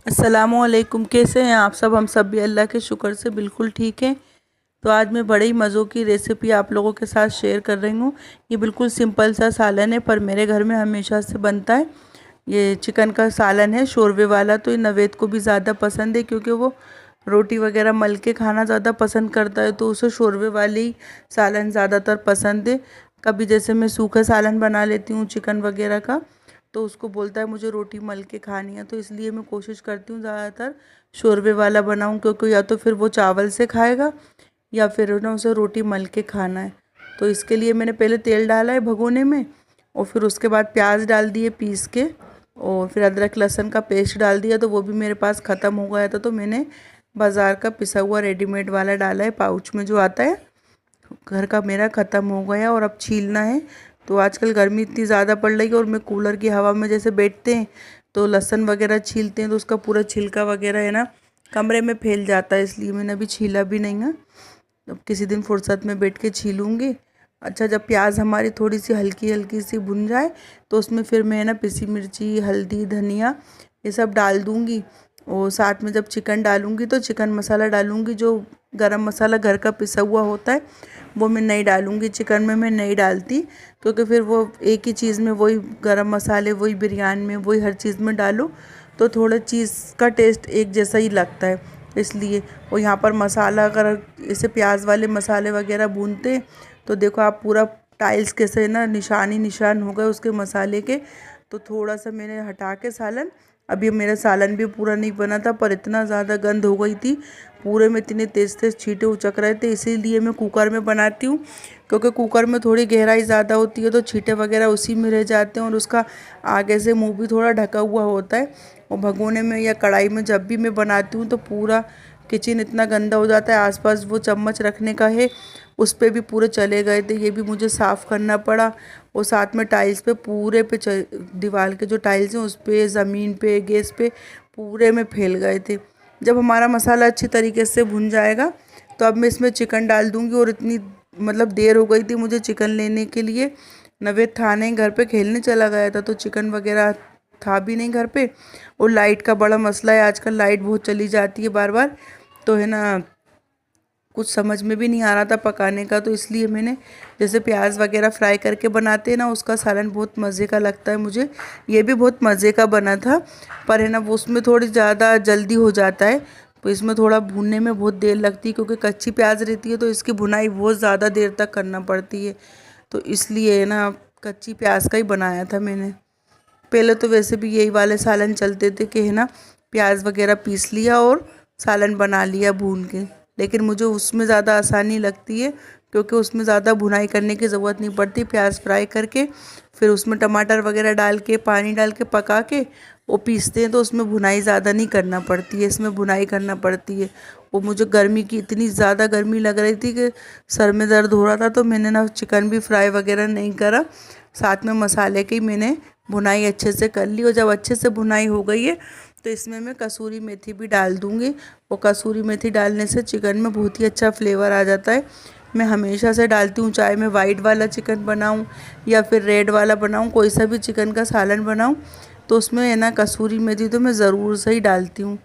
अस्सलामुअलैकुम। कैसे हैं आप सब? हम सब भी अल्लाह के शुक्र से बिल्कुल ठीक हैं। तो आज मैं बड़े ही मज़ों की रेसिपी आप लोगों के साथ शेयर कर रही हूँ। ये बिल्कुल सिंपल सा सालन है, पर मेरे घर में हमेशा से बनता है। ये चिकन का सालन है, शोरबे वाला। तो ये नवेद को भी ज़्यादा पसंद है, क्योंकि वो रोटी वगैरह मल के खाना ज़्यादा पसंद करता है, तो उसे शोरबे वाली सालन ज़्यादातर पसंद है। कभी जैसे मैं सूखा सालन बना लेती हूँ चिकन वगैरह का, तो उसको बोलता है मुझे रोटी मल के खानी है। तो इसलिए मैं कोशिश करती हूँ ज़्यादातर शोरबे वाला बनाऊँ, क्योंकि या तो फिर वो चावल से खाएगा या फिर ना उसे रोटी मल के खाना है। तो इसके लिए मैंने पहले तेल डाला है भगोने में, और फिर उसके बाद प्याज डाल दिए पीस के, और फिर अदरक लहसुन का पेस्ट डाल दिया। तो वो भी मेरे पास ख़त्म हो गया था, तो मैंने बाज़ार का पिसा हुआ रेडीमेड वाला डाला है, पाउच में जो आता है। घर का मेरा ख़त्म हो गया और अब छीलना है। तो आजकल गर्मी इतनी ज़्यादा पड़ रही है, और मैं कूलर की हवा में जैसे बैठते हैं तो लहसुन वगैरह छीलते हैं, तो उसका पूरा छिलका वगैरह है ना कमरे में फैल जाता है, इसलिए मैंने अभी छीला भी नहीं है। अब किसी दिन फुर्सत में बैठ के छीलूँगी। अच्छा, जब प्याज हमारी थोड़ी सी हल्की हल्की सी भुन जाए, तो उसमें फिर मैं ना पिसी मिर्ची, हल्दी, धनिया ये सब डाल दूँगी। और साथ में जब चिकन डालूँगी तो चिकन मसाला डालूँगी, जो गरम मसाला घर का पिसा हुआ होता है वो मैं नहीं डालूँगी। चिकन में मैं नहीं डालती, क्योंकि फिर वो एक ही चीज़ में वही गरम मसाले, वही बिरयानी में वही हर चीज़ में डालो तो थोड़ा चीज़ का टेस्ट एक जैसा ही लगता है, इसलिए। और यहाँ पर मसाला अगर ऐसे प्याज वाले मसाले वगैरह भूनते हैं, तो देखो आप पूरा टाइल्स कैसे ना निशान ही निशान हो गए उसके मसाले के। तो थोड़ा सा मैंने हटा के सालन, अभी मेरा सालन भी पूरा नहीं बना था, पर इतना ज़्यादा गंध हो गई थी, पूरे में इतने तेज़ तेज़ छींटे उचक रहे थे। इसीलिए मैं कुकर में बनाती हूँ, क्योंकि कुकर में थोड़ी गहराई ज़्यादा होती है, तो छींटे वगैरह उसी में रह जाते हैं, और उसका आगे से मुंह भी थोड़ा ढका हुआ होता है। और भगोने में या कढ़ाई में जब भी मैं बनाती हूँ तो पूरा किचन इतना गंदा हो जाता है। आसपास वो चम्मच रखने का है, उस पे भी पूरे चले गए थे, ये भी मुझे साफ़ करना पड़ा। और साथ में टाइल्स पे पूरे पे दीवार के जो टाइल्स हैं उस पे, ज़मीन पे, गैस पे पूरे में फैल गए थे। जब हमारा मसाला अच्छी तरीके से भुन जाएगा, तो अब मैं इसमें चिकन डाल दूँगी। और इतनी मतलब देर हो गई थी मुझे चिकन लेने के लिए, नवेद था नहीं घर पे, खेलने चला गया था, तो चिकन वगैरह था भी नहीं घर पे। और लाइट का बड़ा मसला है, आजकल लाइट बहुत चली जाती है बार बार, तो है ना कुछ समझ में भी नहीं आ रहा था पकाने का। तो इसलिए मैंने जैसे प्याज वगैरह फ्राई करके बनाते हैं ना, उसका सालन बहुत मज़े का लगता है मुझे। ये भी बहुत मज़े का बना था, पर है ना वो उसमें थोड़ी ज़्यादा जल्दी हो जाता है, तो इसमें थोड़ा भूनने में बहुत देर लगती है, क्योंकि कच्ची प्याज रहती है, तो इसकी भुनाई बहुत ज़्यादा देर तक करना पड़ती है। तो इसलिए ना कच्ची प्याज का ही बनाया था मैंने। पहले तो वैसे भी यही वाले सालन चलते थे कि है ना प्याज वगैरह पीस लिया और सालन बना लिया भून के, लेकिन मुझे उसमें ज़्यादा आसानी लगती है, क्योंकि उसमें ज़्यादा भुनाई करने की ज़रूरत नहीं पड़ती। प्याज फ्राई करके फिर उसमें टमाटर वगैरह डाल के, पानी डाल के पका के वो पीसते हैं, तो उसमें भुनाई ज़्यादा नहीं करना पड़ती है, इसमें भुनाई करना पड़ती है। वो मुझे गर्मी की इतनी ज़्यादा गर्मी लग रही थी कि सर में दर्द हो रहा था, तो मैंने ना चिकन भी फ्राई वगैरह नहीं करा, साथ में मसाले की मैंने भुनाई अच्छे से कर ली। और जब अच्छे से भुनाई हो गई है, तो इसमें मैं कसूरी मेथी भी डाल दूँगी। और कसूरी मेथी डालने से चिकन में बहुत ही अच्छा फ्लेवर आ जाता है। मैं हमेशा से डालती हूँ, चाहे मैं वाइट वाला चिकन बनाऊँ या फिर रेड वाला बनाऊँ, कोई सा भी चिकन का सालन बनाऊँ, तो उसमें है ना कसूरी मेथी तो मैं ज़रूर से ही डालती हूँ।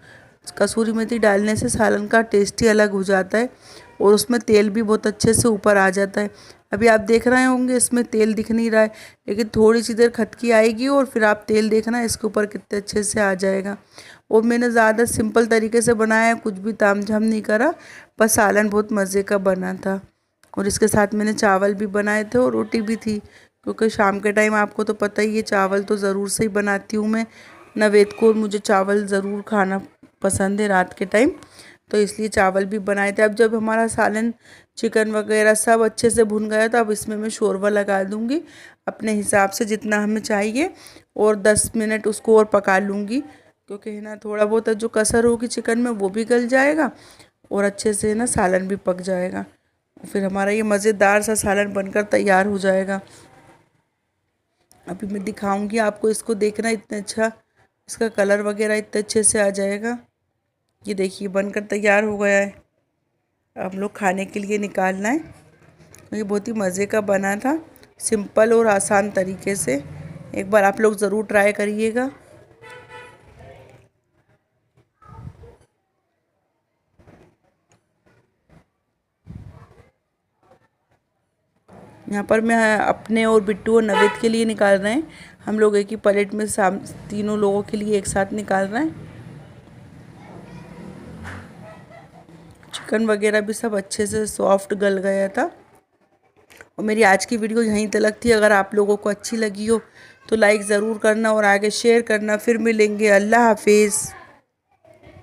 कसूरी मेथी डालने से सालन का टेस्ट ही अलग हो जाता है, और उसमें तेल भी बहुत अच्छे से ऊपर आ जाता है। अभी आप देख रहे होंगे इसमें तेल दिख नहीं रहा है, लेकिन थोड़ी सी देर खटकी आएगी और फिर आप तेल देखना इसके ऊपर कितने अच्छे से आ जाएगा। और मैंने ज़्यादा सिंपल तरीके से बनाया है, कुछ भी तामझाम नहीं करा, बस सालन बहुत मज़े का बना था। और इसके साथ मैंने चावल भी बनाए थे और रोटी भी थी, क्योंकि शाम के टाइम आपको तो पता ही है चावल तो ज़रूर से ही बनाती हूँ मैं। नवेद को मुझे चावल ज़रूर खाना पसंद है रात के टाइम, तो इसलिए चावल भी बनाए थे। अब जब हमारा सालन, चिकन वगैरह सब अच्छे से भुन गया, तो अब इसमें मैं शोरबा लगा दूँगी अपने हिसाब से जितना हमें चाहिए, और 10 मिनट उसको और पका लूँगी, क्योंकि है ना थोड़ा बहुत जो कसर होगी चिकन में वो भी गल जाएगा, और अच्छे से ना सालन भी पक जाएगा। फिर हमारा ये मज़ेदार सा सालन बनकर तैयार हो जाएगा। अभी मैं दिखाऊंगी आपको, इसको देखना इतना अच्छा इसका कलर वगैरह इतने अच्छे से आ जाएगा। ये देखिए बनकर तैयार हो गया है, अब हम लोग खाने के लिए निकालना है। ये बहुत ही मज़े का बना था, सिंपल और आसान तरीके से। एक बार आप लोग ज़रूर ट्राई करिएगा। यहाँ पर मैं अपने और बिट्टू और नवेद के लिए निकाल रहे हैं। हम लोग एक ही प्लेट में तीनों लोगों के लिए एक साथ निकाल रहे हैं। चिकन वगैरह भी सब अच्छे से सॉफ्ट गल गया था। और मेरी आज की वीडियो यहीं तक थी। अगर आप लोगों को अच्छी लगी हो तो लाइक ज़रूर करना और आगे शेयर करना। फिर मिलेंगे। अल्लाह हाफिज़।